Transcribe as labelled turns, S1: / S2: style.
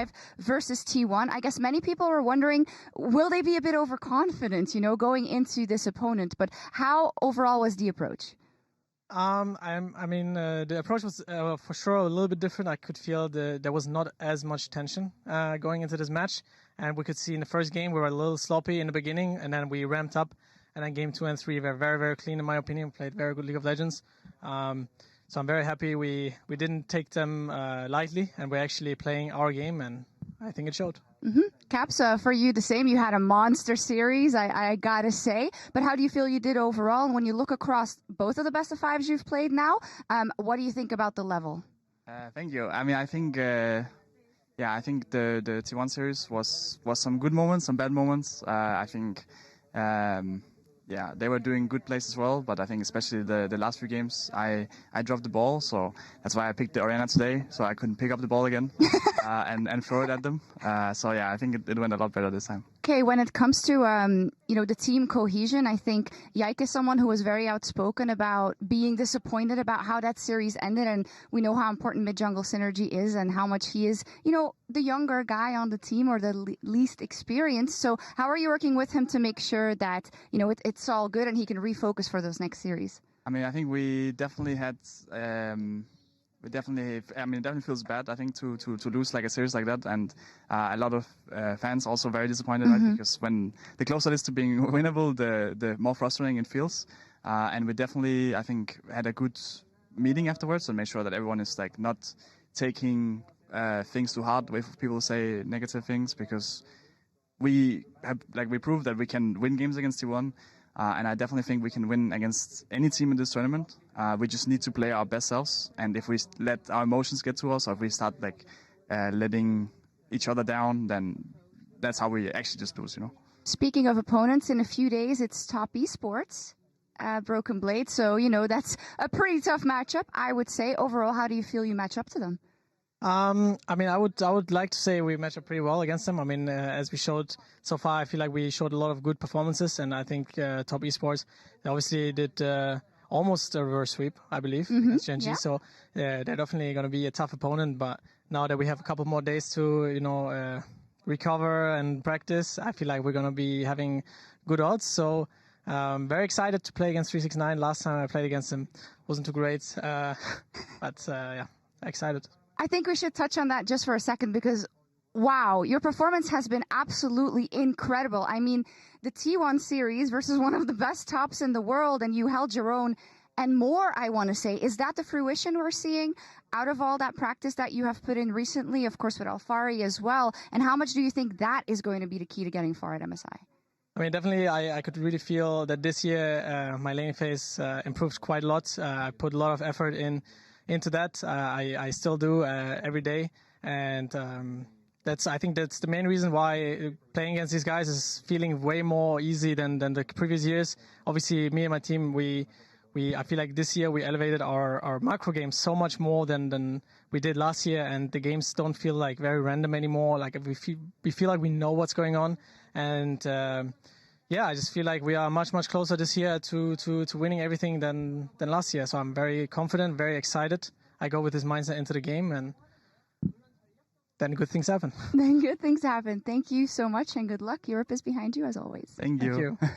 S1: 5 versus T1. I guess many people were wondering, will they be a bit overconfident, going into this opponent? But how overall was the approach?
S2: The approach was for sure a little bit different. I could feel there was not as much tension going into this match, and we could see in the first game we were a little sloppy in the beginning, and then we ramped up, and then game 2 and 3 were very, very clean in my opinion. We played very good League of Legends, so I'm very happy we didn't take them lightly, and we're actually playing our game, and I think it showed.
S1: Caps, for you the same. You had a monster series, I gotta say. But how do you feel you did overall? And when you look across both of the best of 5s you've played now, what do you think about the level?
S3: Thank you. I think the T1 series was some good moments, some bad moments. I think they were doing good plays as well, but I think especially the last few games, I dropped the ball, so that's why I picked the arena today, so I couldn't pick up the ball again and throw it at them. I think it went a lot better this time.
S1: Okay, when it comes to the team cohesion, I think Yike is someone who was very outspoken about being disappointed about how that series ended, and we know how important mid-jungle synergy is and how much he is, the younger guy on the team or the least experienced. So how are you working with him to make sure that, it's all good and he can refocus for those next series?
S3: I think we definitely had... it definitely feels bad, I think, to lose like a series like that, and a lot of fans also very disappointed, right? Because when the closer it is to being winnable, the more frustrating it feels. And we definitely, I think, had a good meeting afterwards and made sure that everyone is like not taking things too hard if people say negative things, because we proved that we can win games against T1. And I definitely think we can win against any team in this tournament. We just need to play our best selves. And if we let our emotions get to us, or if we start letting each other down, then that's how we actually just lose,
S1: Speaking of opponents, in a few days, it's Top Esports, Broken Blade. So, that's a pretty tough matchup, I would say. Overall, how do you feel you match up to them?
S2: I would like to say we match up pretty well against them. As we showed so far, I feel like we showed a lot of good performances, and I think Top Esports obviously did almost a reverse sweep, I believe, against Gen G.
S1: Yeah.
S2: So they're definitely going to be a tough opponent. But now that we have a couple more days to recover and practice, I feel like we're going to be having good odds. So very excited to play against 369. Last time I played against him wasn't too great, but excited.
S1: I think we should touch on that just for a second because, wow, your performance has been absolutely incredible. The T1 series versus one of the best tops in the world, and you held your own and more, I want to say. Is that the fruition we're seeing out of all that practice that you have put in recently, of course, with Alfari as well? And how much do you think that is going to be the key to getting far at MSI?
S2: Definitely, I could really feel that this year my laning phase improved quite a lot. I put a lot of effort into that. I still do every day, and I think that's the main reason why playing against these guys is feeling way more easy than the previous years. Obviously, me and my team, I feel like this year we elevated our macro games so much more than we did last year, and the games don't feel like very random anymore. Like we feel like we know what's going on, and I just feel like we are much closer this year to winning everything than last year. So I'm very confident, very excited. I go with this mindset into the game, and then good things happen.
S1: Then good things happen. Thank you so much, and good luck. Europe is behind you as always.
S3: Thank you.
S2: Thank you.